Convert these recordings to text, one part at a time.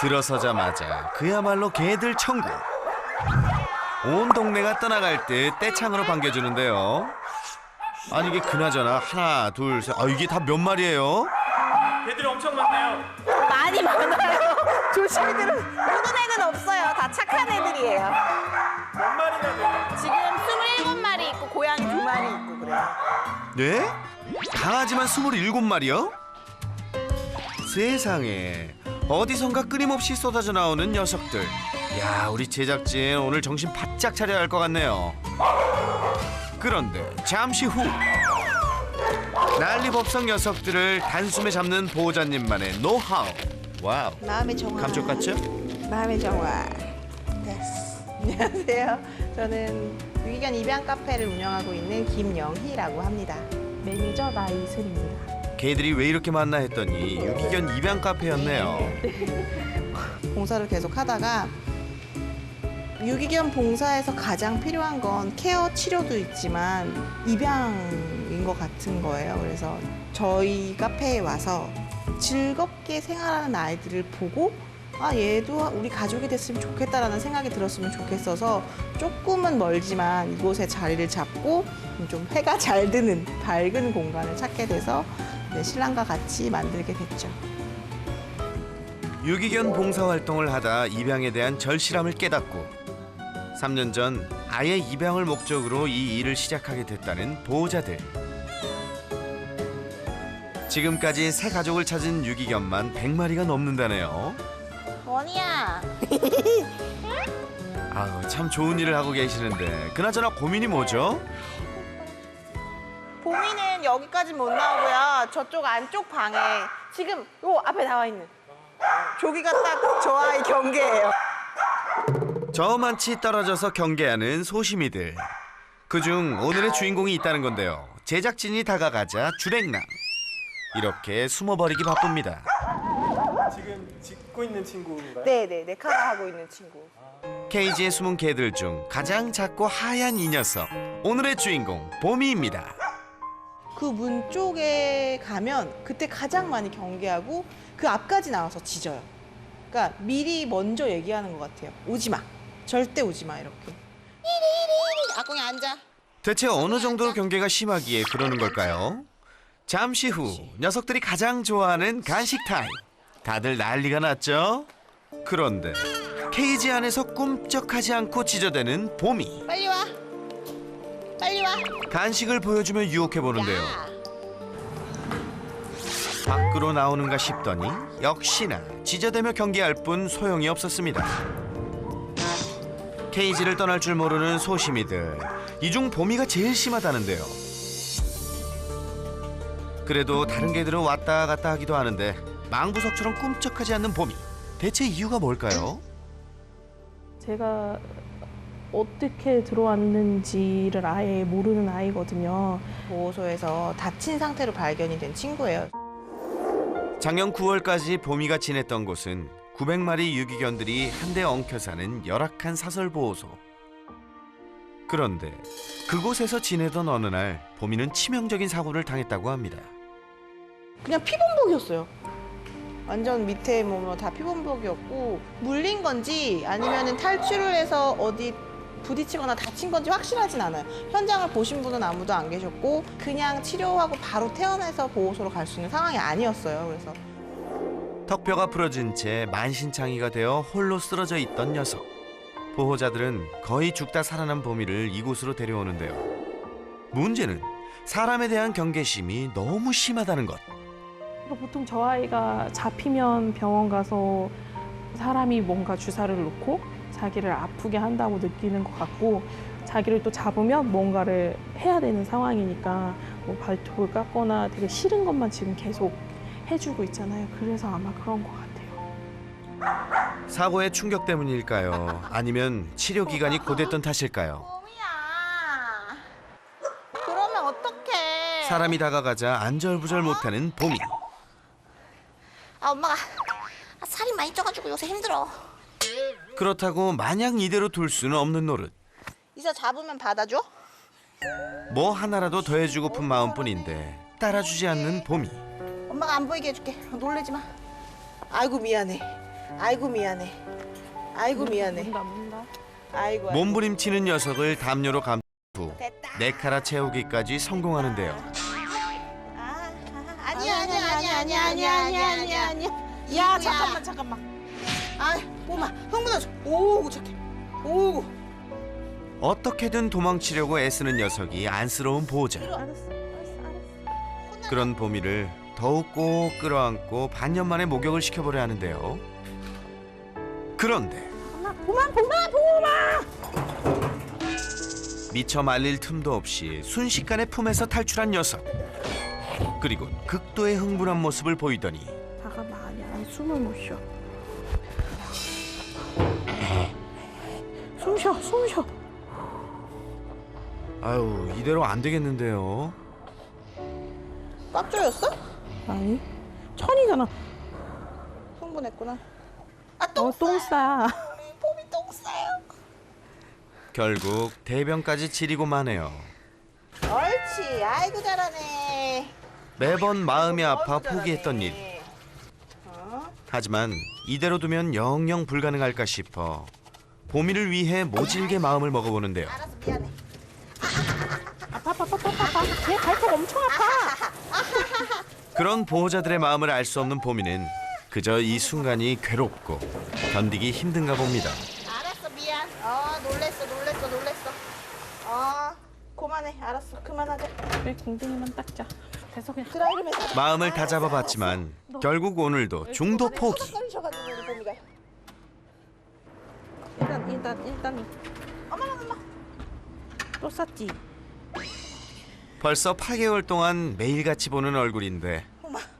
들어서자마자 그야말로 개들 천국. 온 동네가 떠나갈 때 떼창으로 반겨주는데요. 아니 이게 그나저나 하나 둘 셋, 이게 다 몇 마리예요? 개들이 엄청 많네요. 많이 많아요. 조심히 들어. 우는 애는 없어요. 다 착한 애들이에요. 몇 마리나 돼요? 지금 27마리 있고 고양이 2마리 있고 그래요. 네? 강아지만 27마리요? 세상에, 어디선가 끊임없이 쏟아져 나오는 녀석들. 야, 우리 제작진 오늘 정신 바짝 차려야 할 것 같네요. 그런데 잠시 후 난리법석 녀석들을 단숨에 잡는 보호자님만의 노하우. 와우, 마음의 정화. 감쪽 같죠? 마음의 정화. 됐어. 안녕하세요. 저는 유기견 입양 카페를 운영하고 있는 김영희라고 합니다. 매니저 나이슬입니다. 개들이 왜 이렇게 많나 했더니 유기견 입양 카페였네요. 봉사를 계속 하다가 유기견 봉사에서 가장 필요한 건 케어 치료도 있지만 입양인 것 같은 거예요. 그래서 저희 카페에 와서 즐겁게 생활하는 아이들을 보고 얘도 우리 가족이 됐으면 좋겠다라는 생각이 들었으면 좋겠어서 조금은 멀지만 이곳에 자리를 잡고 좀 해가 잘 드는 밝은 공간을 찾게 돼서 신랑과 같이 만들게 됐죠. 유기견 봉사활동을 하다 입양에 대한 절실함을 깨닫고 3년 전 아예 입양을 목적으로 이 일을 시작하게 됐다는 보호자들. 지금까지 새 가족을 찾은 유기견만 100마리가 넘는다네요. 원이야. 아유, 참 좋은 일을 하고 계시는데 그나저나 고민이 뭐죠? 봄이는 여기까지 못 나오고요. 저쪽 안쪽 방에 지금 요 앞에 나와 있는 조기가 딱 저 아이 경계예요. 저만치 떨어져서 경계하는 소심이들. 그중 오늘의 주인공이 있다는 건데요. 제작진이 다가가자 주랭랑. 이렇게 숨어버리기 바쁩니다. 지금 짖고 있는 친구인가요? 네네, 네카가 하고 있는 친구. 케이지에 숨은 개들 중 가장 작고 하얀 이 녀석. 오늘의 주인공 봄이입니다. 그 문 쪽에 가면 그때 가장 많이 경계하고 그 앞까지 나와서 짖어요. 그러니까 미리 먼저 얘기하는 것 같아요. 오지 마. 절대 오지 마. 이렇게. 이리. 아공이 앉아. 대체 어느 정도로 경계가 심하기에 그러는 걸까요? 잠시 후 녀석들이 가장 좋아하는 간식 타임. 다들 난리가 났죠? 그런데 케이지 안에서 꿈쩍하지 않고 짖어대는 봄이. 빨리 와. 빨리 와. 간식을 보여주며 유혹해보는데요. 야. 밖으로 나오는가 싶더니 역시나 짖어대며 경계할 뿐 소용이 없었습니다. 케이지를 떠날 줄 모르는 소심이들. 이 중 봄이가 제일 심하다는데요. 그래도 다른 개들은 왔다 갔다 하기도 하는데 망부석처럼 꿈쩍하지 않는 봄이. 대체 이유가 뭘까요? 제가 어떻게 들어왔는지를 아예 모르는 아이거든요. 보호소에서 다친 상태로 발견이 된 친구예요. 작년 9월까지 봄이가 지냈던 곳은 900마리 유기견들이 한데 엉켜 사는 열악한 사설보호소. 그런데 그곳에서 지내던 어느 날 봄이는 치명적인 사고를 당했다고 합니다. 그냥 피범벅이었어요. 완전 밑에 다 피범벅이었고 물린 건지 아니면 탈출을 해서 어디 부딪히거나 다친 건지 확실하진 않아요. 현장을 보신 분은 아무도 안 계셨고 그냥 치료하고 바로 퇴원해서 보호소로 갈 수 있는 상황이 아니었어요. 그래서 턱뼈가 부러진 채 만신창이가 되어 홀로 쓰러져 있던 녀석. 보호자들은 거의 죽다 살아난 봄이를 이곳으로 데려오는데요. 문제는 사람에 대한 경계심이 너무 심하다는 것. 보통 저 아이가 잡히면 병원 가서 사람이 뭔가 주사를 놓고 자기를 아프게 한다고 느끼는 것 같고 자기를 또 잡으면 뭔가를 해야 되는 상황이니까 뭐 발톱을 깎거나 되게 싫은 것만 지금 계속 해주고 있잖아요. 그래서 아마 그런 것 같아요. 사고의 충격 때문일까요? 아니면 치료 기간이 고됐던 탓일까요? 봄이야. 그러면 어떡해. 사람이 다가가자 안절부절 못하는 봄이. 엄마가 살이 많이 쪄가지고 요새 힘들어. 그렇다고 마냥 이대로 둘 수는 없는 노릇. 이사 잡으면 받아줘? 뭐 하나라도 더해주고픈 마음뿐인데 따라주지 않는 봄이. 엄마가 안 보이게 해줄게. 놀래지 마. 아이고 미안해. 아이고 미안해. 아이고 미안해. 문다. 아이고. 아이고. 몸부림치는 녀석을 담요로 감후 됐다. 네 칼아 채우기까지 성공하는데요. 아니야. 야 잠깐만. 아 뽀마 흥분하죠. 오구 착해. 오구. 어떻게든 도망치려고 애쓰는 녀석이 안쓰러운 보호자. 그런 보미를 더욱 꼭 끌어안고 반년 만에 목욕을 시켜보려 하는데요. 그런데 미처 말릴 틈도 없이 순식간에 품에서 탈출한 녀석. 그리고 극도의 흥분한 모습을 보이더니 잠깐만 아니 숨을 못 쉬어. 숨 쉬어. 아유 이대로 안 되겠는데요. 꽉 조였어? 아니 천이잖아. 흥분했구나. 똥 싸. 뽀미 똥 싸요. 결국 대변까지 지리고 마네요. 옳지. 아이고 잘하네. 매번 마음이 아파 아이고, 잘하네. 포기했던 일. 어? 하지만 이대로 두면 영영 불가능할까 싶어 보미를 위해 모질게 마음을 먹어보는데요. 알았어 미안해. 아파. 걔 발톱 엄청 아파. 그런 보호자들의 마음을 알 수 없는 보미는 그저 이 순간이 괴롭고 견디기 힘든가 봅니다. 알았어 미안. 놀랬어. 그만해. 알았어 그만하자. 우리 궁둥이만 닦자. 됐어 그냥. 드라이룸에서 마음을 다잡아봤지만 결국 오늘도 중도 포기. 꺼리셔가지고 우리 봄이가. 일단. 어머. 또 쌌지. 벌써 8개월 동안 매일같이 보는 얼굴인데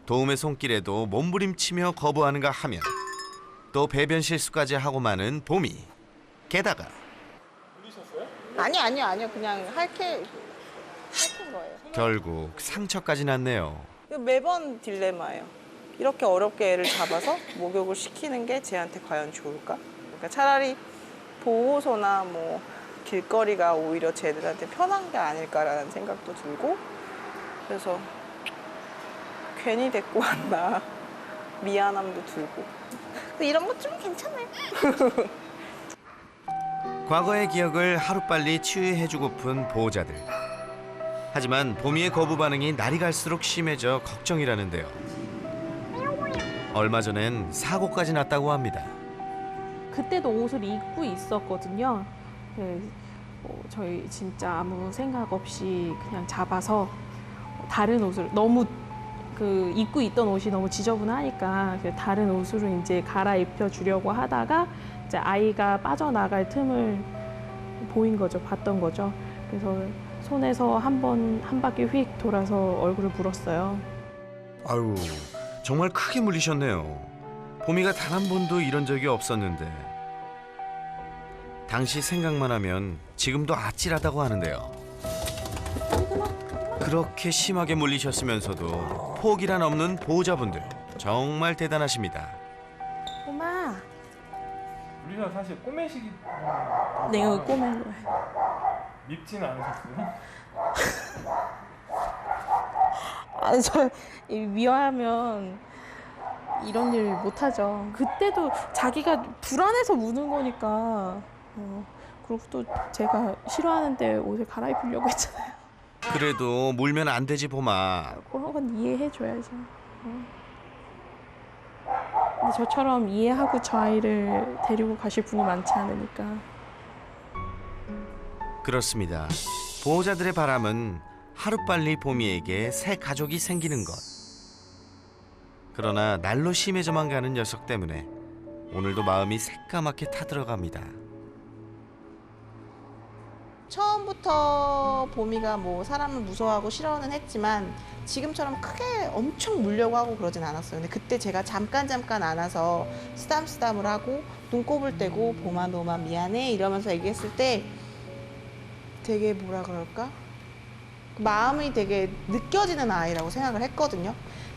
도움의 손길에도 몸부림치며 거부하는가 하면 또 배변 실수까지 하고 마는 보미. 게다가 아니요. 그냥 핥힌 거예요. 결국 상처까지 났네요. 이거 매번 딜레마예요. 이렇게 어렵게 애를 잡아서 목욕을 시키는 게 쟤한테 과연 좋을까? 그러니까 차라리 보호소나 뭐 길거리가 오히려 쟤들한테 편한 게 아닐까라는 생각도 들고 그래서 괜히 데리고 왔나 미안함도 들고 근데 이런 거 좀 괜찮아요. 과거의 기억을 하루빨리 치유해주고픈 보호자들. 하지만 보미의 거부 반응이 날이 갈수록 심해져 걱정이라는데요. 얼마 전엔 사고까지 났다고 합니다. 그때도 옷을 입고 있었거든요. 저희 진짜 아무 생각 없이 그냥 잡아서 다른 옷을 너무 입고 있던 옷이 너무 지저분하니까 다른 옷으로 이제 갈아입혀 주려고 하다가 이제 아이가 빠져나갈 틈을 봤던 거죠. 그래서 손에서 한 바퀴 휙 돌아서 얼굴을 물었어요. 아유, 정말 크게 물리셨네요. 보미가 단 한 번도 이런 적이 없었는데 당시 생각만 하면 지금도 아찔하다고 하는데요. 그렇게 심하게 물리셨으면서도 포기란 없는 보호자분들 정말 대단하십니다. 엄마, 우리가 사실 꼬매시기 내가 꼬맨 거야. 밉지는 않으셨어요? 아니 저 미워하면 이런 일 못하죠. 그때도 자기가 불안해서 무는 거니까. 그리고 또 제가 싫어하는데 옷을 갈아입히려고 했잖아요. 그래도 물면 안 되지 보마. 그런 건 이해해줘야죠. 근데 저처럼 이해하고 저 아이를 데리고 가실 분이 많지 않으니까. 그렇습니다. 보호자들의 바람은 하루빨리 보미에게 새 가족이 생기는 것. 그러나 날로 심해져만 가는 녀석 때문에 오늘도 마음이 새까맣게 타들어갑니다. 처음부터 보미가 뭐 사람을 무서워하고 싫어는 했지만 지금처럼 크게 엄청 물려고 하고 그러진 않았어요. 근데 그때 제가 잠깐 안아서 쓰담쓰담을 하고 눈곱을 떼고 보마 너마 미안해 이러면서 얘기했을 때 되게 뭐라 그럴까? 마음이 되게 느껴지는 아이라고 생각을 했거든요.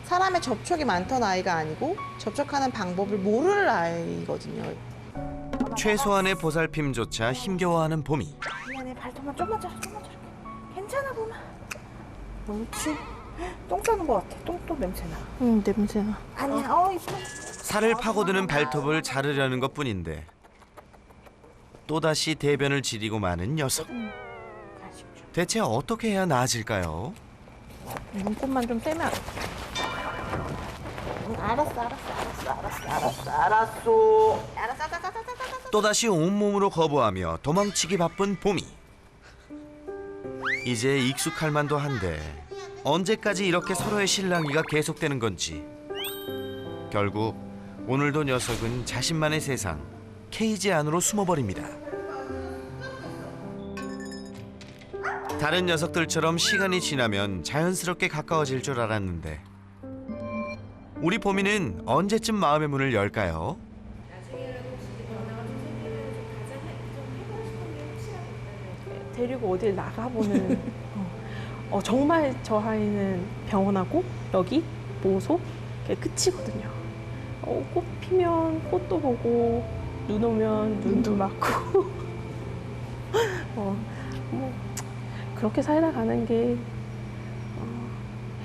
사람의 접촉이 많던 아이가 아니고 접촉하는 방법을 모르는 아이거든요. 최소한의 보살핌조차 힘겨워하는 보미. 미안해 발톱만 좀만 자라 괜찮아 보마. 옳지. 똥 싸는 것 같아. 똥 냄새나. 냄새나. 아니야. 이뻐. 살을 파고드는 발톱을 자르려는 것뿐인데 또다시 대변을 지리고 마는 녀석. 대체 어떻게 해야 나아질까요? 눈곱만 좀 떼면 안 돼. 알았어. 또다시 온몸으로 거부하며 도망치기 바쁜 봄이. 이제 익숙할 만도 한데 언제까지 이렇게 서로의 실랑이가 계속되는 건지. 결국 오늘도 녀석은 자신만의 세상 케이지 안으로 숨어버립니다. 다른 녀석들처럼 시간이 지나면 자연스럽게 가까워질 줄 알았는데 우리 봄이는 언제쯤 마음의 문을 열까요? 데리고 어딜 나가보는 정말 저 아이는 병원하고 여기 보호소 그게 끝이거든요. 꽃 피면 꽃도 보고 눈 오면 눈도 맞고 뭐 그렇게 살아가는 게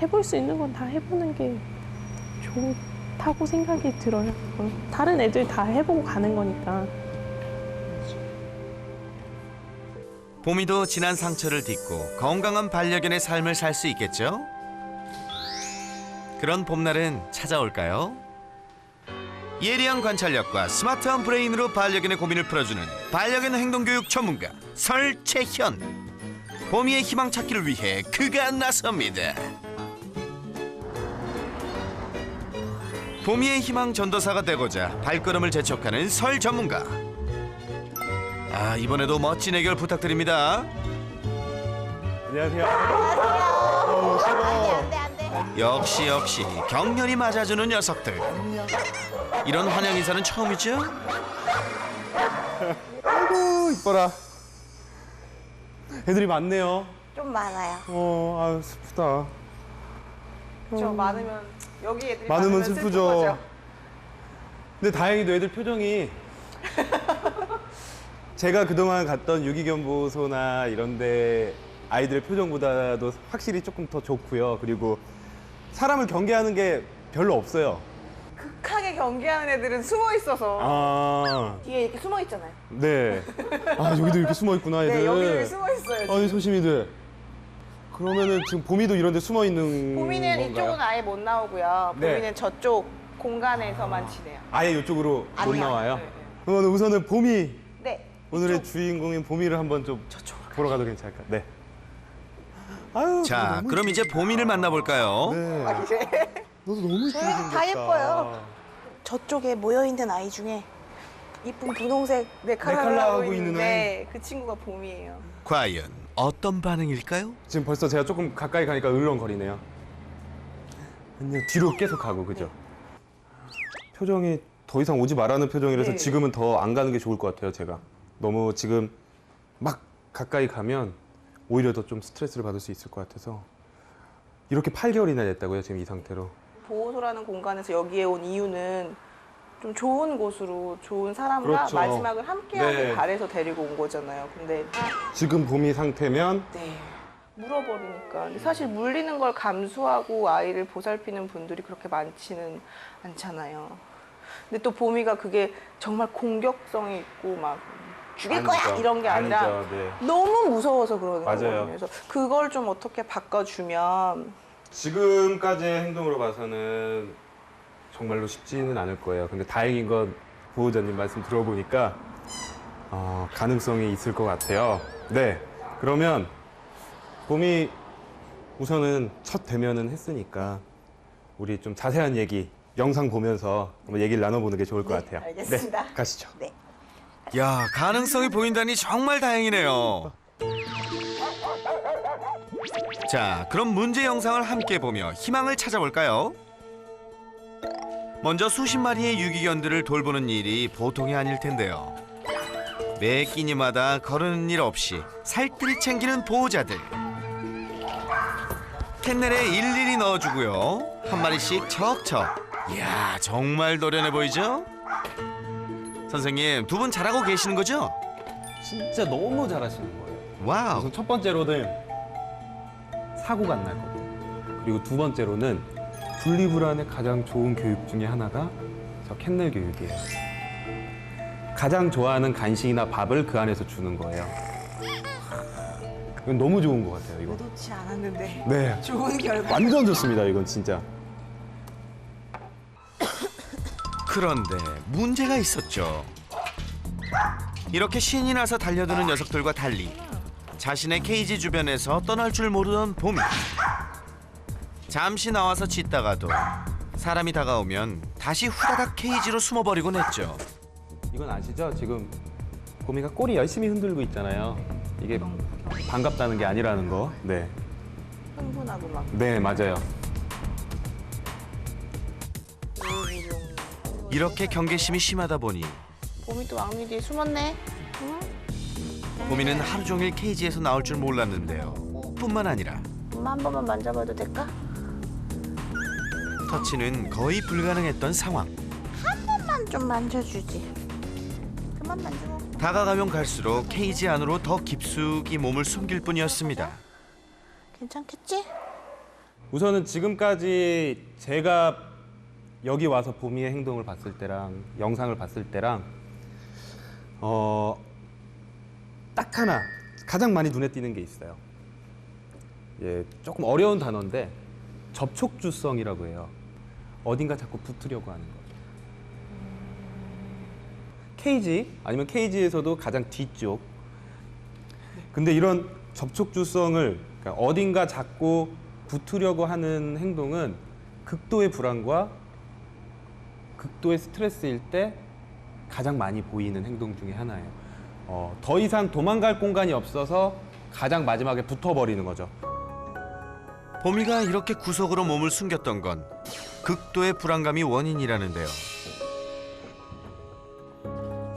해볼 수 있는 건 다 해보는 게 좋다고 생각이 들어요. 다른 애들 다 해보고 가는 거니까. 봄이도 지난 상처를 딛고 건강한 반려견의 삶을 살 수 있겠죠? 그런 봄날은 찾아올까요? 예리한 관찰력과 스마트한 브레인으로 반려견의 고민을 풀어주는 반려견 행동교육 전문가 설채현. 봄이의 희망 찾기를 위해 그가 나섭니다. 봄이의 희망 전도사가 되고자 발걸음을 재촉하는 설 전문가. 이번에도 멋진 해결 부탁드립니다. 안녕하세요. 안돼. 역시 격렬히 맞아주는 녀석들. 이런 환영 인사는 처음이죠? 아이고 이뻐라. 애들이 많네요. 좀 많아요. 아유 슬프다. 저 많으면 여기 애들이 많으면 슬픈 슬프죠. 거죠. 근데 다행히도 애들 표정이 제가 그동안 갔던 유기견 보호소나 이런데 아이들의 표정보다도 확실히 조금 더 좋고요. 그리고 사람을 경계하는 게 별로 없어요. 극하게 경계하는 애들은 숨어 있어서 뒤에 이렇게 숨어 있잖아요. 네. 여기도 이렇게 숨어 있구나 애들. 네, 여기 이렇게 숨어 있어요. 아니 소심이들. 그러면은 지금 봄이도 이런 데 숨어 있는 봄이는 건가요? 이쪽은 아예 못 나오고요. 네. 봄이는 저쪽 공간에서만 지내요. 아예 이쪽으로 못 아니요. 나와요? 네, 네. 그러면 우선은 봄이 네. 오늘의 주인공인 봄이를 한번 좀 보러 가도 괜찮을까? 네. 아유, 자, 너무 그럼 이제 봄이를 만나볼까요? 네. 너도 너무 예쁘게 생겼다. 다 예뻐요. 저쪽에 모여 있는 아이 중에 이쁜 분홍색 네칼라를 네칼라 하고 하고 있는 있는데 그 친구가 봄이에요. 과연 어떤 반응일까요? 지금 벌써 제가 조금 가까이 가니까 을렁거리네요. 아니요, 뒤로 계속 가고, 그죠? 표정이 더 이상 오지 말라는 표정이라서 네. 지금은 더 안 가는 게 좋을 것 같아요, 제가. 너무 지금 막 가까이 가면 오히려 더 좀 스트레스를 받을 수 있을 것 같아서. 이렇게 8개월이나 됐다고요, 지금 이 상태로. 보호소라는 공간에서 여기에 온 이유는 좀 좋은 곳으로 좋은 사람과 그렇죠. 마지막을 함께하길 네. 바래서 데리고 온 거잖아요. 근데 지금 봄이 상태면 네. 물어버리니까. 근데 사실 물리는 걸 감수하고 아이를 보살피는 분들이 그렇게 많지는 않잖아요. 근데 또 봄이가 그게 정말 공격성이 있고 막 죽일 거야 아니죠. 이런 게 아니라 아니죠, 네. 너무 무서워서 그러는 맞아요. 거거든요. 그래서 그걸 좀 어떻게 바꿔주면 지금까지의 행동으로 봐서는 정말로 쉽지는 않을 거예요. 근데 다행인 건 보호자님 말씀 들어보니까 가능성이 있을 것 같아요. 네, 그러면 봄이 우선은 첫 대면은 했으니까 우리 좀 자세한 얘기 영상 보면서 한번 얘기를 나눠보는 게 좋을 것 네, 같아요. 알겠습니다. 네, 가시죠. 네. 야, 가능성이 보인다니 정말 다행이네요. 자, 그럼 문제 영상을 함께 보며 희망을 찾아볼까요? 먼저 수십 마리의 유기견들을 돌보는 일이 보통이 아닐 텐데요. 매 끼니마다 거르는 일 없이 살뜰히 챙기는 보호자들. 캔넬에 일일이 넣어주고요. 한 마리씩 척척. 이야, 정말 노련해 보이죠? 선생님, 두 분 잘하고 계시는 거죠? 진짜 너무 잘하시는 거예요. 와우. 우선 첫 번째로는 사고가 안 날 거고, 그리고 두 번째로는 분리불안의 가장 좋은 교육 중에 하나가 저 캔넬 교육이에요. 가장 좋아하는 간식이나 밥을 그 안에서 주는 거예요. 이건 너무 좋은 것 같아요, 이거. 의도치 않았는데 네, 좋은 결과. 완전 좋습니다, 이건 진짜. 그런데 문제가 있었죠. 이렇게 신이 나서 달려드는 녀석들과 달리 자신의 케이지 주변에서 떠날 줄 모르던 봄이. 잠시 나와서 짖다가도 사람이 다가오면 다시 후다닥 케이지로 숨어버리곤 했죠. 이건 아시죠? 지금 봄이가 꼬리 열심히 흔들고 있잖아요. 이게 반갑다는 게 아니라는 거. 네, 흥분하고 막. 네 맞아요. 이렇게 경계심이 심하다 보니 봄이 또 왕미 뒤에 숨었네. 봄이는 하루 종일 케이지에서 나올 줄 몰랐는데요. 뿐만 아니라 엄마 한 번만 만져봐도 될까? 터치는 거의 불가능했던 상황. 한번 좀 만져주지. 그만 만지고. 다가가면 갈수록 케이지 안으로 더 깊숙이 몸을 숨길 뿐이었습니다. 괜찮겠지? 우선은 지금까지 제가 여기 와서 봄이의 행동을 봤을 때랑 영상을 봤을 때랑 딱 하나 가장 많이 눈에 띄는 게 있어요. 예, 조금 어려운 단어인데 접촉주성이라고 해요. 어딘가 자꾸 붙으려고 하는 거죠. 케이지 아니면 케이지에서도 가장 뒤쪽. 근데 이런 접촉주성을 그러니까 어딘가 자꾸 붙으려고 하는 행동은 극도의 불안과 극도의 스트레스일 때 가장 많이 보이는 행동 중에 하나예요. 더 이상 도망갈 공간이 없어서 가장 마지막에 붙어버리는 거죠. 봄이가 이렇게 구석으로 몸을 숨겼던 건 극도의 불안감이 원인이라는데요.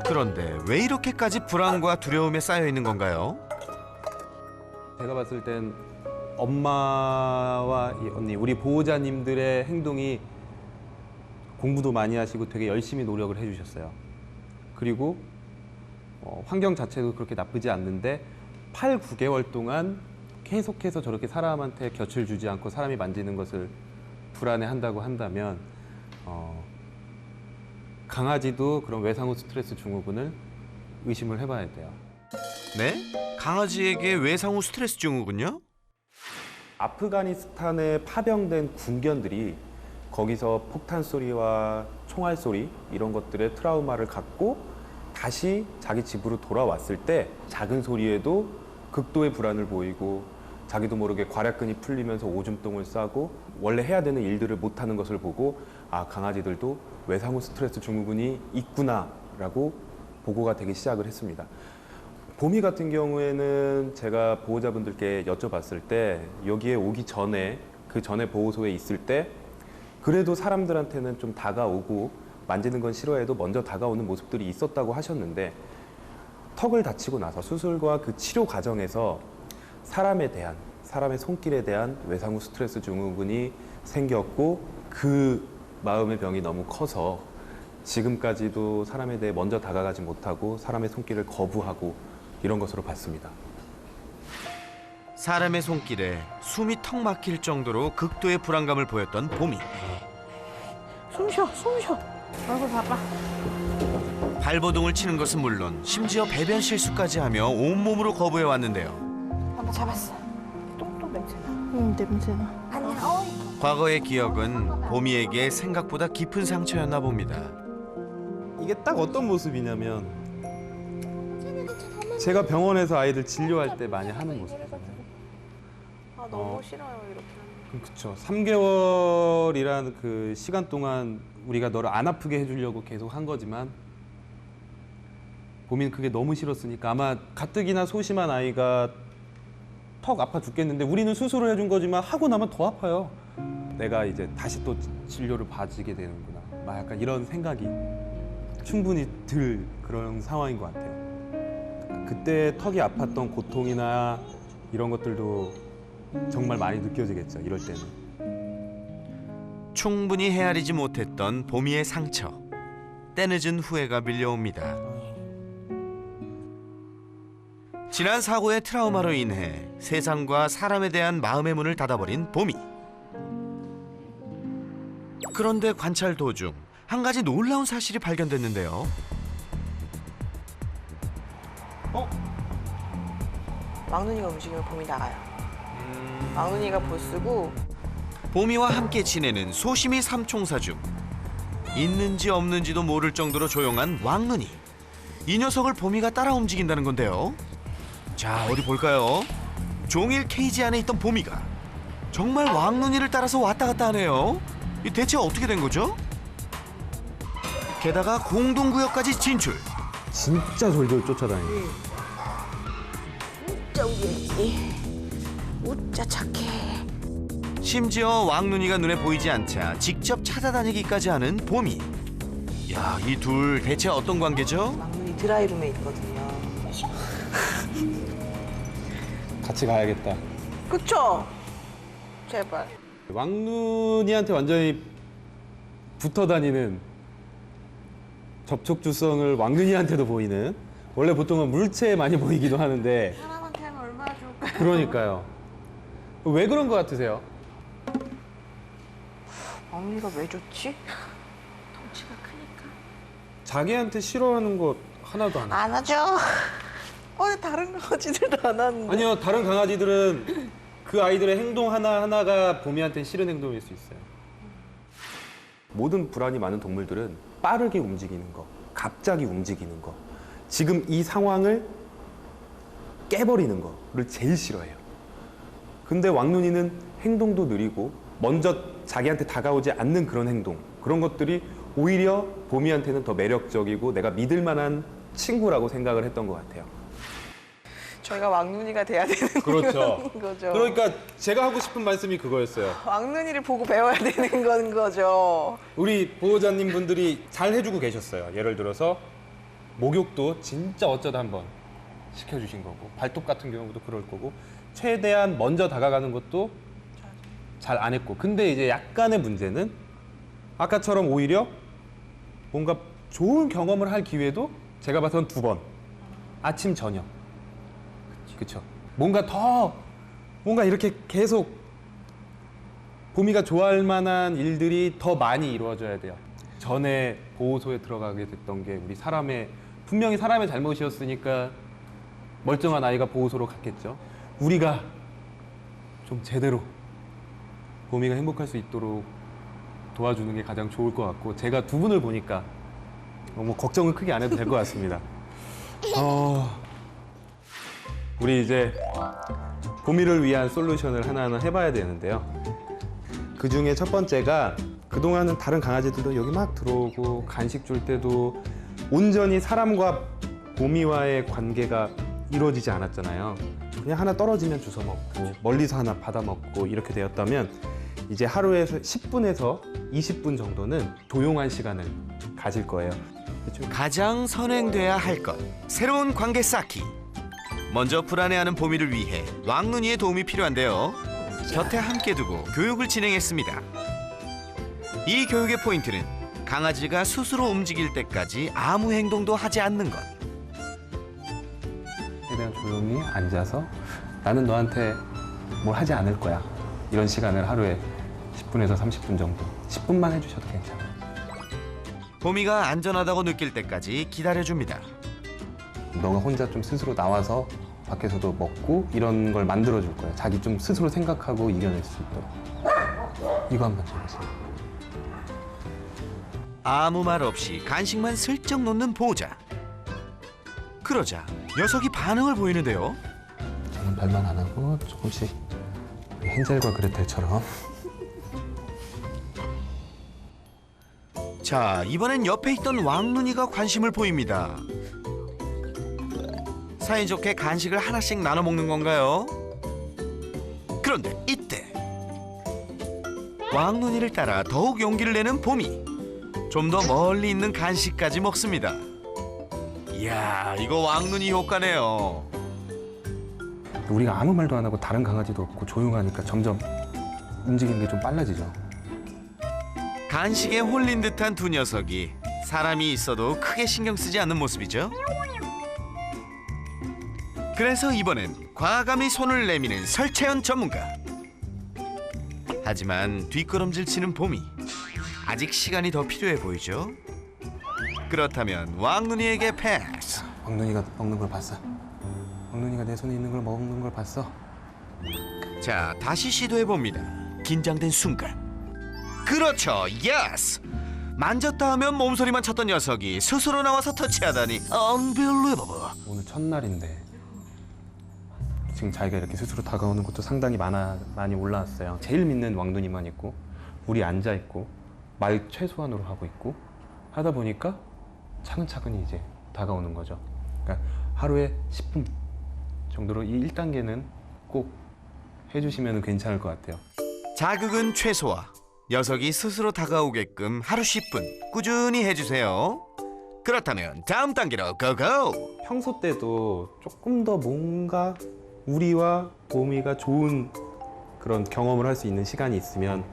그런데 왜 이렇게까지 불안과 두려움에 쌓여 있는 건가요? 제가 봤을 땐 엄마와 이 언니, 우리 보호자님들의 행동이 공부도 많이 하시고 되게 열심히 노력을 해주셨어요. 그리고 환경 자체도 그렇게 나쁘지 않는데 8, 9개월 동안 계속해서 저렇게 사람한테 곁을 주지 않고 사람이 만지는 것을 불안해한다고 한다면 강아지도 그런 외상후 스트레스 증후군을 의심을 해봐야 돼요. 네? 강아지에게 외상후 스트레스 증후군요? 아프가니스탄에 파병된 군견들이 거기서 폭탄 소리와 총알 소리 이런 것들의 트라우마를 갖고 다시 자기 집으로 돌아왔을 때 작은 소리에도 극도의 불안을 보이고 자기도 모르게 괄약근이 풀리면서 오줌똥을 싸고 원래 해야 되는 일들을 못하는 것을 보고 아, 강아지들도 외상후 스트레스 증후군이 있구나라고 보고가 되기 시작을 했습니다. 봄이 같은 경우에는 제가 보호자분들께 여쭤봤을 때 여기에 오기 전에 그 전에 보호소에 있을 때 그래도 사람들한테는 좀 다가오고 만지는 건 싫어해도 먼저 다가오는 모습들이 있었다고 하셨는데 턱을 다치고 나서 수술과 그 치료 과정에서 사람의 손길에 대한 외상후 스트레스 증후군이 생겼고 그 마음의 병이 너무 커서 지금까지도 사람에 대해 먼저 다가가지 못하고 사람의 손길을 거부하고 이런 것으로 봤습니다. 사람의 손길에 숨이 턱 막힐 정도로 극도의 불안감을 보였던 봄이. 숨 쉬어. 얼굴 봐봐. 발버둥을 치는 것은 물론 심지어 배변 실수까지 하며 온몸으로 거부해 왔는데요. 한번 잡았어. 똥똥 냄새나. 냄새나. 아니야. 과거의 기억은 봄이에게 생각보다 깊은 상처였나 봅니다. 이게 딱 어떤 모습이냐면 제가 병원에서 아이들 진료할 때 많이 하는 모습이에요. 아 너무 싫어요 이렇게 하는 거. 그렇죠. 3개월이라는 그 시간 동안 우리가 너를 안 아프게 해주려고 계속 한 거지만 봄이는 그게 너무 싫었으니까 아마 가뜩이나 소심한 아이가 턱 아파 죽겠는데 우리는 수술을 해준 거지만 하고 나면 더 아파요. 내가 이제 다시 또 진료를 받게 되는구나. 막 약간 이런 생각이 충분히 들 그런 상황인 것 같아요. 그때 턱이 아팠던 고통이나 이런 것들도 정말 많이 느껴지겠죠. 이럴 때는. 충분히 헤아리지 못했던 봄이의 상처. 때늦은 후회가 밀려옵니다. 지난 사고의 트라우마로 인해 세상과 사람에 대한 마음의 문을 닫아버린 봄이. 그런데 관찰 도중 한 가지 놀라운 사실이 발견됐는데요. 왕눈이가 움직이면 봄이 나가요. 왕눈이가 보쓰고 봄이와 함께 지내는 소심이 삼총사 중 있는지 없는지도 모를 정도로 조용한 왕눈이. 이 녀석을 봄이가 따라 움직인다는 건데요. 자, 어디 볼까요? 종일 케이지 안에 있던 봄이가 정말 왕눈이를 따라서 왔다 갔다 하네요. 이 대체 어떻게 된 거죠? 게다가 공동구역까지 진출. 진짜 졸졸 쫓아다니네. 진짜 우리 우짜 착해. 심지어 왕눈이가 눈에 보이지 않자 직접 찾아다니기까지 하는 봄이. 야, 이 둘 대체 어떤 관계죠? 왕눈이 드라이룸에 있거든요. 같이 가야겠다. 그쵸? 제발. 왕눈이한테 완전히 붙어 다니는 접촉주성을 왕눈이한테도 보이는. 원래 보통은 물체에 많이 보이기도 하는데. 사람한테 하면 얼마나 좋을까요? 그러니까요. 왜 그런 것 같으세요? 왕눈이가 왜 좋지? 덩치가 크니까. 자기한테 싫어하는 거 하나도 안 해. 안 하죠. 근데 다른 강아지들도 안 하는데. 아니요, 다른 강아지들은 그 아이들의 행동 하나하나가 봄이한테는 싫은 행동일 수 있어요. 모든 불안이 많은 동물들은 빠르게 움직이는 거, 갑자기 움직이는 거, 지금 이 상황을 깨버리는 거를 제일 싫어해요. 근데 왕눈이는 행동도 느리고 먼저 자기한테 다가오지 않는 그런 행동, 그런 것들이 오히려 봄이한테는 더 매력적이고 내가 믿을 만한 친구라고 생각을 했던 것 같아요. 저희가 왕눈이가 돼야 되는 그렇죠. 거죠. 그러니까 제가 하고 싶은 말씀이 그거였어요. 왕눈이를 보고 배워야 되는 건 거죠. 우리 보호자님 분들이 잘 해주고 계셨어요. 예를 들어서 목욕도 진짜 어쩌다 한번 시켜주신 거고, 발톱 같은 경우도 그럴 거고, 최대한 먼저 다가가는 것도 잘 안 했고. 근데 이제 약간의 문제는 아까처럼 오히려 뭔가 좋은 경험을 할 기회도 제가 봐선 2번. 아침, 저녁. 그렇죠. 뭔가 이렇게 계속 봄이가 좋아할 만한 일들이 더 많이 이루어져야 돼요. 전에 보호소에 들어가게 됐던 게 분명히 사람의 잘못이었으니까 멀쩡한 아이가 보호소로 갔겠죠. 우리가 좀 제대로 봄이가 행복할 수 있도록 도와주는 게 가장 좋을 것 같고, 제가 2분을 보니까 뭐 걱정은 크게 안 해도 될 것 같습니다. 우리 이제 봄이를 위한 솔루션을 하나하나 해봐야 되는데요. 그 중에 첫 번째가, 그동안은 다른 강아지들도 여기 막 들어오고 간식 줄 때도 온전히 사람과 봄이와의 관계가 이루어지지 않았잖아요. 그냥 하나 떨어지면 주워 먹고 멀리서 하나 받아 먹고 이렇게 되었다면, 이제 하루에 10분에서 20분 정도는 조용한 시간을 가질 거예요. 가장 선행돼야 할 것, 새로운 관계 쌓기. 먼저 불안해하는 봄이를 위해 왕눈이의 도움이 필요한데요. 곁에 함께 두고 교육을 진행했습니다. 이 교육의 포인트는 강아지가 스스로 움직일 때까지 아무 행동도 하지 않는 것. 최대한 조용히 앉아서 나는 너한테 뭘 하지 않을 거야. 이런 시간을 하루에 10분에서 30분 정도. 10분만 해주셔도 괜찮아요. 봄이가 안전하다고 느낄 때까지 기다려줍니다. 너가 혼자 좀 스스로 나와서 밖에서도 먹고 이런 걸 만들어줄 거야. 자기 좀 스스로 생각하고 이겨낼 수 있도록. 이거 한번 해보세요. 아무 말 없이 간식만 슬쩍 놓는 보호자. 그러자 녀석이 반응을 보이는데요. 저는 별말 안 하고 조금씩 우리 헨젤과 그레텔처럼. 자, 이번엔 옆에 있던 왕눈이가 관심을 보입니다. 사이좋게 간식을 하나씩 나눠 먹는 건가요? 그런데 이때 왕눈이를 따라 더욱 용기를 내는 봄이 좀 더 멀리 있는 간식까지 먹습니다. 이야, 이거 왕눈이 효과네요. 우리가 아무 말도 안 하고 다른 강아지도 없고 조용하니까 점점 움직이는 게 좀 빨라지죠. 간식에 홀린 듯한 두 녀석이 사람이 있어도 크게 신경 쓰지 않는 모습이죠. 그래서 이번엔 과감히 손을 내미는 설채연 전문가. 하지만 뒷걸음질 치는 봄이 아직 시간이 더 필요해 보이죠? 그렇다면 왕눈이에게 패스. 왕눈이가 먹는 걸 봤어. 왕눈이가 내 손에 있는 걸 먹는 걸 봤어. 자, 다시 시도해 봅니다. 긴장된 순간. 그렇죠, 예스. 만졌다 하면 몸소리만 쳤던 녀석이 스스로 나와서 터치하다니 unbelievable. 오늘 첫날인데 지금 자기가 이렇게 스스로 다가오는 것도 상당히 많이 올라왔어요. 제일 믿는 왕눈이만 있고 우리 앉아 있고 말 최소한으로 하고 있고 하다 보니까 차근차근히 이제 다가오는 거죠. 그러니까 하루에 10분 정도로 이 1단계는 꼭 해주시면 괜찮을 것 같아요. 자극은 최소화. 녀석이 스스로 다가오게끔 하루 10분 꾸준히 해주세요. 그렇다면 다음 단계로 고고. 평소 때도 조금 더 뭔가 우리와 보미가 좋은 그런 경험을 할 수 있는 시간이 있으면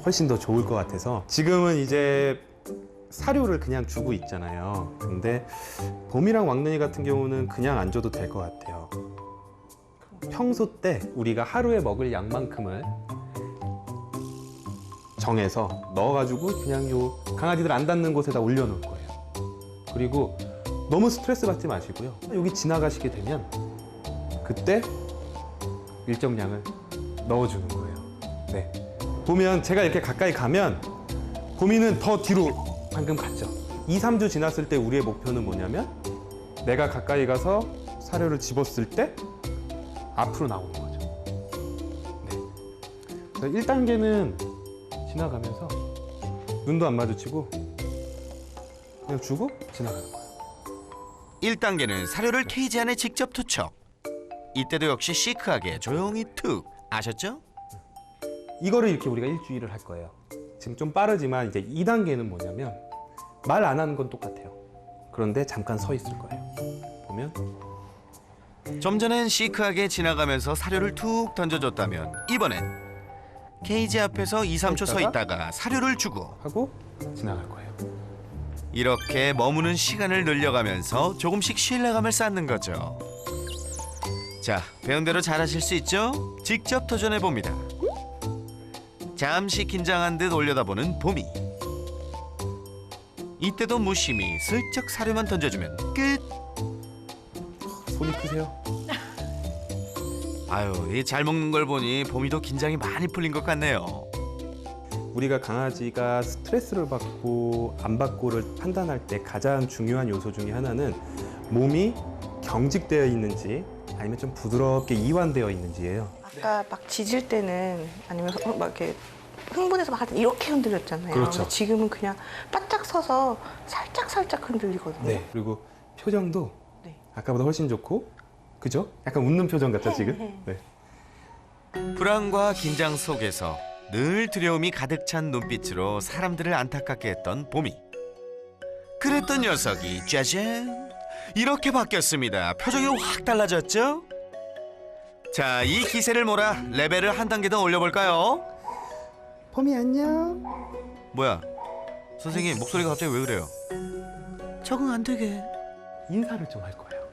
훨씬 더 좋을 것 같아서 지금은 이제 사료를 그냥 주고 있잖아요. 근데 봄이랑 왕눈이 같은 경우는 그냥 안 줘도 될 것 같아요. 평소 때 우리가 하루에 먹을 양만큼을 정해서 넣어가지고 그냥 요 강아지들 안 닿는 곳에다 올려놓을 거예요. 그리고 너무 스트레스 받지 마시고요. 여기 지나가시게 되면 그때 일정량을 넣어주는 거예요. 네. 보면 제가 이렇게 가까이 가면 봄이는 더 뒤로 방금 갔죠. 2, 3주 지났을 때 우리의 목표는 뭐냐면 내가 가까이 가서 사료를 집었을 때 앞으로 나오는 거죠. 네. 그래서 1단계는 지나가면서 눈도 안 마주치고 그냥 주고 지나가는 거예요. 1단계는 사료를 케이지 안에 직접 투척. 이때도 역시 시크하게 조용히 툭. 아셨죠? 이거를 이렇게 우리가 일주일을 할 거예요. 지금 좀 빠르지만 이제 2단계는 뭐냐면 말 안 하는 건 똑같아요. 그런데 잠깐 서 있을 거예요. 보면 좀 전엔 시크하게 지나가면서 사료를 툭 던져줬다면 이번엔 케이지 앞에서 2, 3초 서 있다가 사료를 주고 하고 지나갈 거예요. 이렇게 머무는 시간을 늘려가면서 조금씩 신뢰감을 쌓는 거죠. 자, 배운 대로 잘하실 수 있죠? 직접 도전해봅니다. 잠시 긴장한 듯 올려다보는 봄이. 이때도 무심히 슬쩍 사료만 던져주면 끝. 손이 크세요? 아유, 이 잘 먹는 걸 보니 봄이도 긴장이 많이 풀린 것 같네요. 우리가 강아지가 스트레스를 받고 안 받고를 판단할 때 가장 중요한 요소 중에 하나는 몸이 경직되어 있는지 아니면 좀 부드럽게 이완되어 있는지예요. 아까 막 짖을 때는 아니면 막 이렇게 흥분해서 막 이렇게 흔들렸잖아요. 그렇죠. 근데 지금은 그냥 바짝 서서 살짝 흔들리거든요. 네. 그리고 표정도 네. 아까보다 훨씬 좋고, 그죠? 약간 웃는 표정 같죠 지금? 네. 불안과 긴장 속에서 늘 두려움이 가득 찬 눈빛으로 사람들을 안타깝게 했던 봄이. 그랬던 녀석이 짜잔 이렇게 바뀌었습니다. 표정이 확 달라졌죠? 자, 이 기세를 몰아 레벨을 한 단계 더 올려볼까요? 봄이 안녕. 뭐야? 선생님 목소리가 갑자기 왜 그래요? 적응 안 되게. 인사를 좀 할 거예요.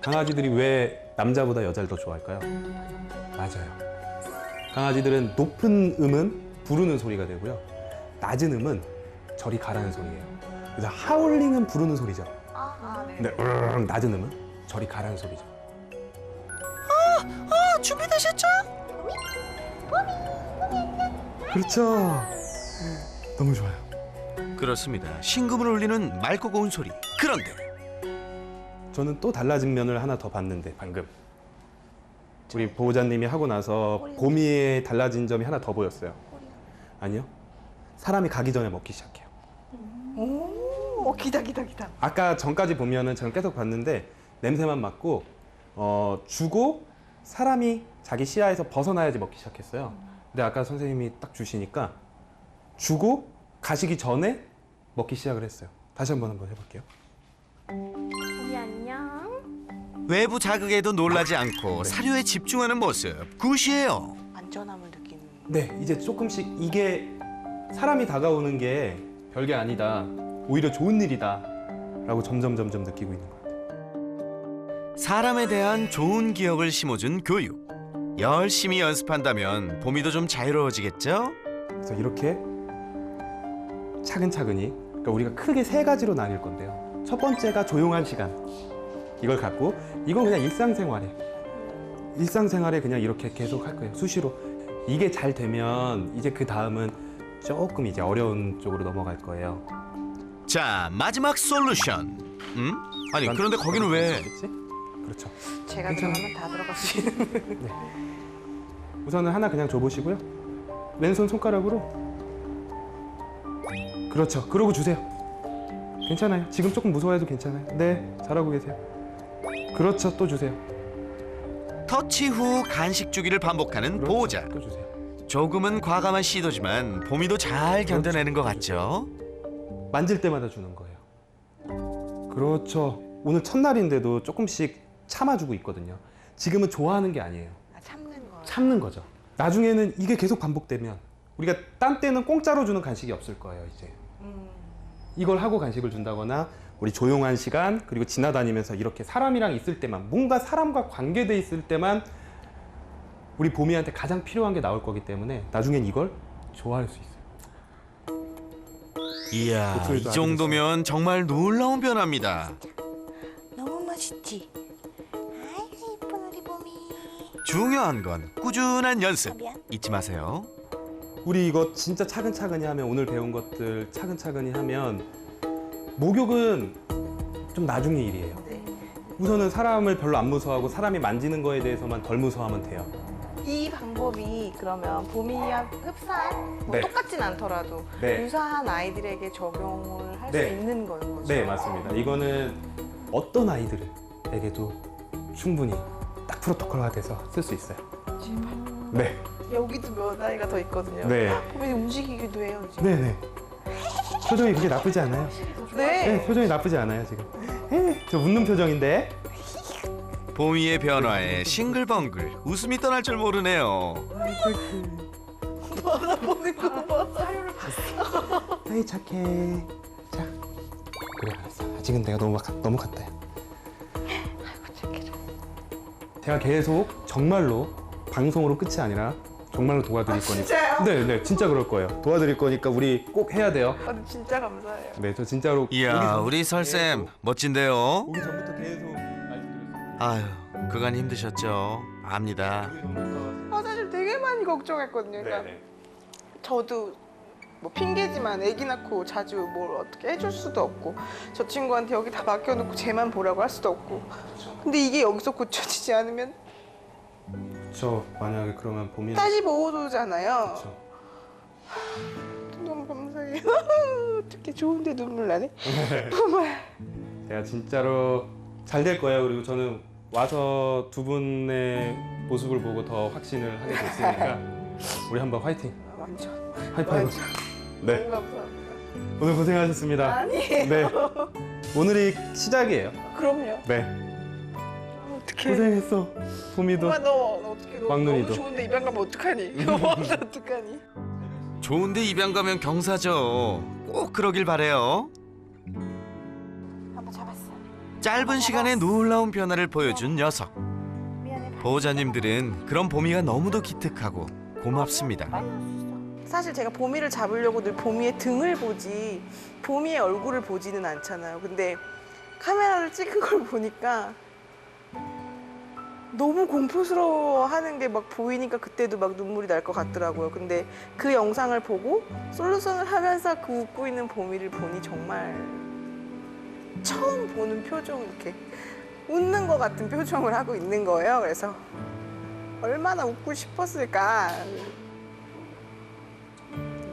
강아지들이 왜 남자보다 여자를 더 좋아할까요? 맞아요. 강아지들은 높은 음은 부르는 소리가 되고요. 낮은 음은 저리 가라는 소리예요. 그래서 하울링은 부르는 소리죠. 근데 낮은 음은 저리 가라는 소리죠. 준비되셨죠? 그렇죠. 너무 좋아요. 그렇습니다. 신금을 울리는 맑고 고운 소리. 그런데 저는 또 달라진 면을 하나 더 봤는데 방금 우리 보호자님이 하고 나서 봄이의 달라진 점이 하나 더 보였어요. 아니요. 사람이 가기 전에 먹기 시작해요. 오, 기다. 아까 전까지 보면은 저는 계속 봤는데 냄새만 맡고 주고 사람이 자기 시야에서 벗어나야지 먹기 시작했어요. 근데 아까 선생님이 딱 주시니까 주고 가시기 전에 먹기 시작을 했어요. 다시 한번 해볼게요. 우리 안녕. 외부 자극에도 놀라지 않고 사료에 집중하는 모습 굿이에요. 안전함을 느끼는. 네, 이제 조금씩 이게 사람이 다가오는 게 별게 아니다. 오히려 좋은 일이다. 라고 점점 느끼고 있는 것 같아요. 사람에 대한 좋은 기억을 심어준 교육. 열심히 연습한다면 봄이도 좀 자유로워지겠죠? 그래서 이렇게 차근차근히, 그러니까 우리가 크게 세 가지로 나뉠 건데요. 첫 번째가 조용한 시간. 이걸 갖고 이건 그냥 일상생활에 그냥 이렇게 계속 할 거예요. 수시로. 이게 잘 되면 이제 그 다음은 조금 이제 어려운 쪽으로 넘어갈 거예요. 자, 마지막 솔루션. 아니, 그런데 거기는 왜? 그렇지? 그렇죠. 제가 괜찮아요. 들어가면 다 들어갈 수 있는. 우선은 하나 그냥 줘보시고요. 왼손 손가락으로. 그렇죠. 그러고 주세요. 괜찮아요. 지금 조금 무서워해도 괜찮아요. 네, 잘하고 계세요. 그렇죠. 또 주세요. 터치 후 간식 주기를 반복하는 그렇죠. 보호자. 또 주세요. 조금은 과감한 시도지만 봄이도 잘 견뎌내는 것 같죠? 만질 때마다 주는 거예요. 그렇죠. 오늘 첫날인데도 조금씩 참아주고 있거든요. 지금은 좋아하는 게 아니에요. 참는 거. 참는 거죠. 나중에는 이게 계속 반복되면 우리가 딴 때는 공짜로 주는 간식이 없을 거예요, 이제. 이걸 하고 간식을 준다거나 우리 조용한 시간 그리고 지나다니면서 이렇게 사람이랑 있을 때만 뭔가 사람과 관계돼 있을 때만 우리 봄이한테 가장 필요한 게 나올 거기 때문에 나중엔 이걸 좋아할 수 있어요. 이야, 이 목소리도 아주 정도면 정말 놀라운 변화입니다. 너무 멋있지? 아이고 이쁜 우리 봄이. 중요한 건 꾸준한 연습. 미안. 잊지 마세요. 우리 이거 진짜 차근차근히 하면 오늘 배운 것들 차근차근히 하면 목욕은 좀 나중의 일이에요. 우선은 사람을 별로 안 무서워하고 사람이 만지는 거에 대해서만 덜 무서워하면 돼요. 이 방법이 그러면 봄이와 흡사한 뭐 네. 똑같진 않더라도 네. 유사한 아이들에게 적용을 할 수 네. 있는 거죠. 네, 맞습니다. 이거는 어떤 아이들에게도 충분히 딱 프로토콜화돼서 쓸 수 있어요. 네, 여기도 몇 아이가 더 있거든요. 네, 봄이 움직이기도 해요. 지금. 네, 네. 표정이 그렇게 나쁘지 않아요. 네. 네, 표정이 나쁘지 않아요 지금. 저 웃는 표정인데. 봄이의 변화에 싱글벙글 웃음이 떠날 줄 모르네요. 아이 착해. 자, 그래 알았어. 아직은 내가 너무 갔다. 제가 계속 정말로 방송으로 끝이 아니라 정말로 도와드릴 거니까. 진짜요? 네, 네, 진짜 그럴 거예요. 도와드릴 거니까 우리 꼭 해야 돼요. 진짜 감사해요. 네, 저 진짜로. 이야, 우리 설쌤 멋진데요. 오기 전부터 계속 말씀드렸어요. 아유, 그간 힘드셨죠. 압니다. 사실 되게 많이 걱정했거든요. 그러니까 네. 저도 뭐 핑계지만 아기 낳고 자주 뭘 어떻게 해줄 수도 없고 저 친구한테 여기 다 맡겨놓고 쟤만 보라고 할 수도 없고 근데 이게 여기서 고쳐지지 않으면 저 만약에 그러면 봄이. 다시 보호도잖아요. 그렇죠. 너무 감사해요. 어떻게 좋은데 눈물 나네. 정말. 제가 진짜로 잘 될 거예요. 그리고 저는 와서 두 분의 모습을 보고 더 확신을 하게 됐으니까 우리 한번 화이팅. 완전. 하이파이브. 완전. 네, 너무 감사합니다. 오늘 고생하셨습니다. 아니에요. 네, 오늘이 시작이에요. 그럼요. 네, 어떻게? 고생했어. 봄이도. 엄마 너 어떻게 너 막눈이도. 너무 좋은데 입양 가면 어떡하니? 어떡하니? 좋은데 입양 가면 경사죠. 꼭 그러길 바래요. 한번 잡았어. 짧은 시간에 놀라운 변화를 보여준 녀석. 미안해. 보호자님들은 그런 봄이가 너무도 기특하고 고맙습니다. 빨리 할 수 있어. 사실 제가 보미를 잡으려고 늘 보미의 등을 보지 보미의 얼굴을 보지는 않잖아요. 근데 카메라를 찍은 걸 보니까 너무 공포스러워하는 게 막 보이니까 그때도 막 눈물이 날 것 같더라고요. 근데 그 영상을 보고 솔루션을 하면서 그 웃고 있는 보미를 보니 정말 처음 보는 표정 이렇게 웃는 것 같은 표정을 하고 있는 거예요. 그래서 얼마나 웃고 싶었을까.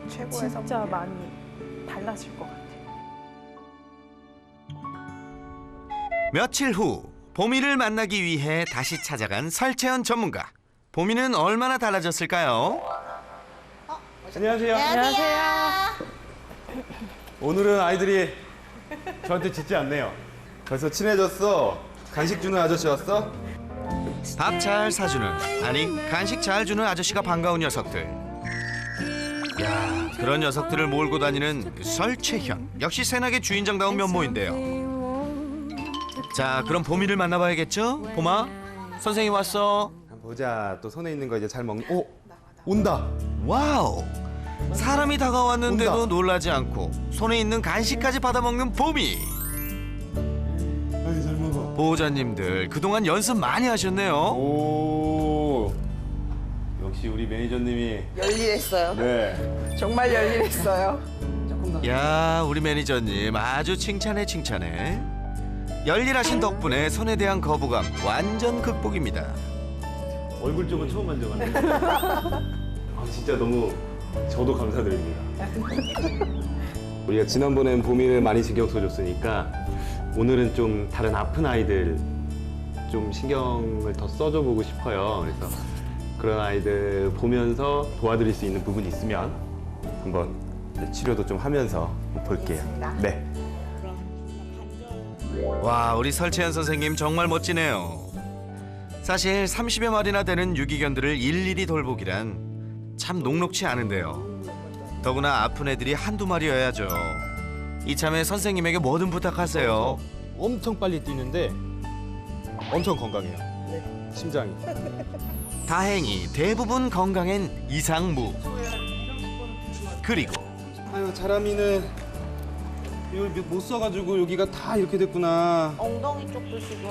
최고의 진짜 선물이에요. 많이 달라질 것 같아요. 며칠 후 보미를 만나기 위해 다시 찾아간 설채연 전문가. 보미는 얼마나 달라졌을까요? 안녕하세요. 안녕하세요. 오늘은 아이들이 저한테 짖지 않네요. 벌써 친해졌어. 간식 주는 아저씨 왔어? 밥 잘 사주는, 아니 간식 잘 주는 아저씨가 반가운 녀석들. 야, 그런 녀석들을 몰고 다니는 그 설채현. 역시 새나게 주인장다운 면모인데요. 자, 그럼 보미를 만나봐야겠죠? 봄아, 선생님 왔어. 한번 보자. 또 손에 있는 거 이제 잘 먹는. 오, 온다. 와우, 사람이 다가왔는데도 놀라지 않고 손에 있는 간식까지 받아먹는 봄이. 아이 잘 먹어. 보호자님들 그동안 연습 많이 하셨네요. 오. 역시 우리 매니저님이 열일했어요. 네. 정말 열일했어요. 야, 우리 매니저님 아주 칭찬해 칭찬해. 열일하신 덕분에 손에 대한 거부감 완전 극복입니다. 얼굴 쪽은 처음 만져봤는데. 아, 진짜 너무 저도 감사드립니다. 우리가 지난번엔 봄이를 많이 신경 써줬으니까 오늘은 좀 다른 아픈 아이들 좀 신경을 더 써줘 보고 싶어요. 그래서 그런 아이들 보면서 도와드릴 수 있는 부분이 있으면 한번 치료도 좀 하면서 볼게요. 네. 와, 우리 설채연 선생님 정말 멋지네요. 사실 30여 마리나 되는 유기견들을 일일이 돌보기란 참 녹록치 않은데요. 더구나 아픈 애들이 한두 마리여야죠. 이참에 선생님에게 뭐든 부탁하세요. 엄청 빨리 뛰는데 엄청 건강해요. 심장이. 다행히 대부분 건강엔 이상무. 그리고 아유, 자람이는 이걸 못 써가지고 여기가 다 이렇게 됐구나. 엉덩이 쪽도 지금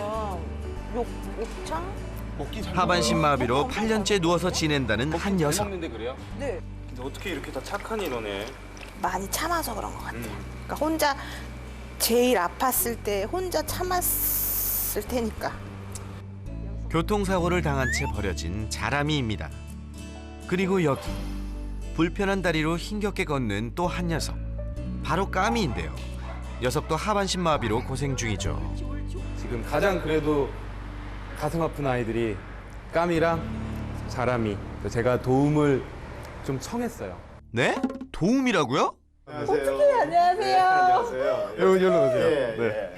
욕창? 먹기 잘 하반신 마비로 8년째 누워서 지낸다는 한 녀석. 먹는데 그래요? 네. 근데 어떻게 이렇게 다 착하니 너네? 많이 참아서 그런 것 같아요. 그러니까 혼자 제일 아팠을 때 혼자 참았을 테니까. 교통사고를 당한 채 버려진 자람이입니다. 그리고 여기 불편한 다리로 힘겹게 걷는 또 한 녀석. 바로 까미인데요. 녀석도 하반신 마비로 고생 중이죠. 지금 가장 그래도 가슴 아픈 아이들이 까미랑 자람이. 제가 도움을 좀 청했어요. 네? 도움이라고요? 안녕하세요. 여기로 오세요. 네.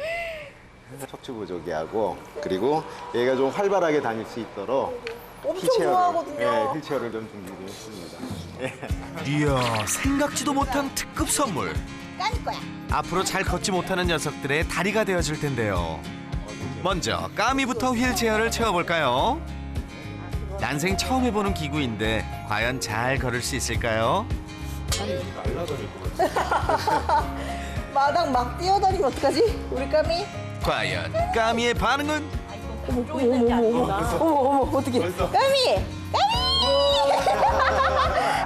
척추 부족이하고 그리고 얘가 좀 활발하게 다닐 수 있도록 엄청 좋아하거든요. 네, 휠체어를 좀 준비를 했습니다. 이야, 생각지도 못한 특급 선물. 까일 거야. 앞으로 잘 걷지 못하는 녀석들의 다리가 되어줄 텐데요. 먼저 까미부터 휠체어를 채워볼까요? 난생 처음 해보는 기구인데 과연 잘 걸을 수 있을까요? 마당 막 뛰어다니면 어떡하지? 우리 까미? 과연 까미의 반응은? 어머 어떡해. 까미!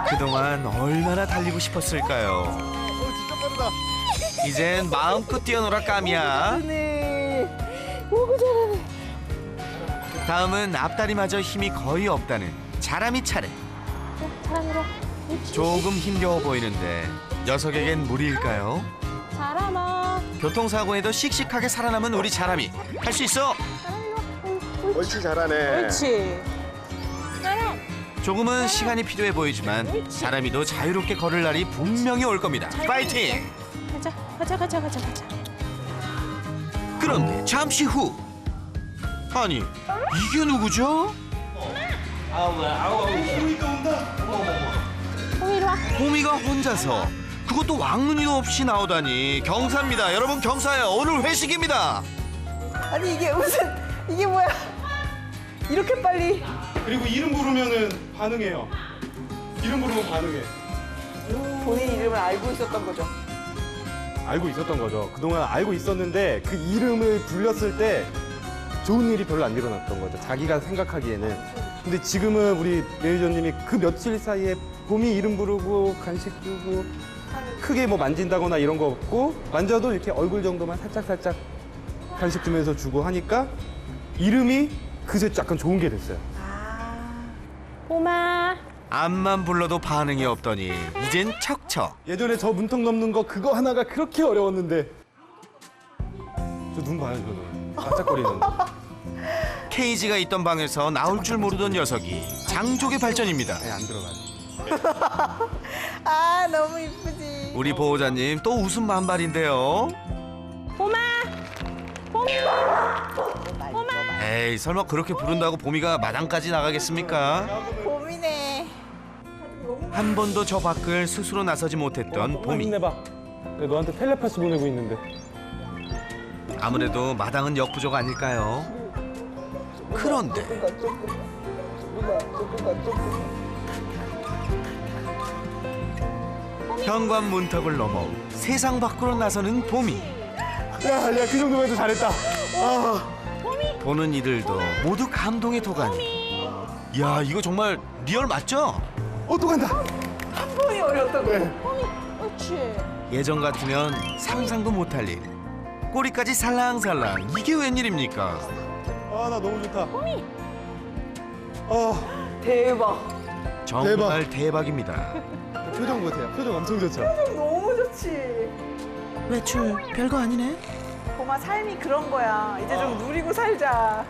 그동안 얼마나 달리고 싶었을까요? 이젠 마음껏 뛰어놀아 까미야. 네. 오구 잘하네. 다음은 앞다리마저 힘이 거의 없다는 자람이 차례. 사랑으로. 조금 힘겨워 보이는데 녀석에겐 무리일까요? 사람아. 교통사고에도 씩씩하게 살아남은 우리 자람이. 할 수 있어! 옳지 잘하네. 그렇지. 조금은 시간이 필요해 보이지만 자람이도 자유롭게 걸을 날이 분명히 올 겁니다. 파이팅! 가자. 그런데 잠시 후. 아니, 이게 누구죠? 봄이가 혼자서, 그것도 왕눈이도 없이 나오다니. 경사입니다. 여러분, 경사예요. 오늘 회식입니다. 아니 이게 무슨 이게 뭐야? 이렇게 빨리. 그리고 이름 부르면은 반응해요. 이름 부르면 반응해. 본인 이름을 알고 있었던 거죠. 알고 있었던 거죠. 그동안 알고 있었는데 그 이름을 불렸을 때 좋은 일이 별로 안 일어났던 거죠. 자기가 생각하기에는. 근데 지금은 우리 매니저님이 그 며칠 사이에 봄이 이름 부르고 간식 주고 크게 뭐 만진다거나 이런 거 없고 만져도 이렇게 얼굴 정도만 살짝 간식 주면서 주고 하니까 이름이 그새 약간 좋은 게 됐어요. 봄아. 앞만 불러도 반응이 없더니 이젠 척척. 예전에 저 문턱 넘는 거 그거 하나가 그렇게 어려웠는데 저 눈 봐요 저는 깜짝거리는데. 케이지가 있던 방에서 나올 줄 모르던 녀석이 장족의 발전입니다. 안 들어가요. 아 너무 이쁘지. 우리 보호자님 또 웃음 만발인데요. 봄아. 에이, 설마 그렇게 부른다고 봄이가 마당까지 나가겠습니까? 봄이네. 한 번도 저 밖을 스스로 나서지 못했던 봄이. 힘내봐. 내가 너한테 텔레파시 보내고 있는데. 아무래도 마당은 역부족 아닐까요? 그런데 현관 문턱을 넘어 세상 밖으로 나서는 봄이. 야, 그 정도면 해도 잘했다. 보는 이들도 모두 감동의 도가니. 야, 이거 정말 리얼 맞죠? 또 간다. 이 어려웠다고. 그렇지. 예전 같으면 상상도 못할 일. 꼬리까지 살랑살랑. 이게 웬일입니까? 나 너무 좋다. 대박. 정말 대박입니다. 표정 보세요. 표정 엄청 좋죠. 너무 좋지. 외출 별거 아니네. 봄아 삶이 그런 거야. 이제 좀 누리고 살자.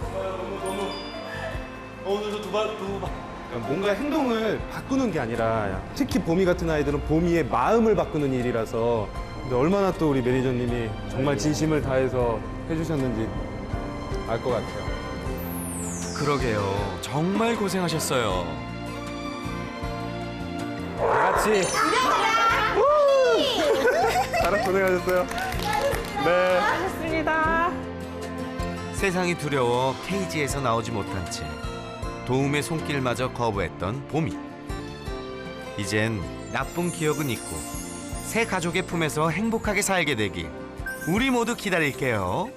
뭔가 행동을 바꾸는 게 아니라 특히 봄이 같은 아이들은 봄이의 마음을 바꾸는 일이라서 근데 얼마나 또 우리 매니저님이 정말 진심을 다해서 해주셨는지 알 것 같아요. 그러게요. 정말 고생하셨어요. 다 같이. 다들 고생하셨어요. 네. 좋습니다. 세상이 두려워 케이지에서 나오지 못한 채 도움의 손길마저 거부했던 봄이. 이젠 나쁜 기억은 잊고 새 가족의 품에서 행복하게 살게 되길 우리 모두 기다릴게요.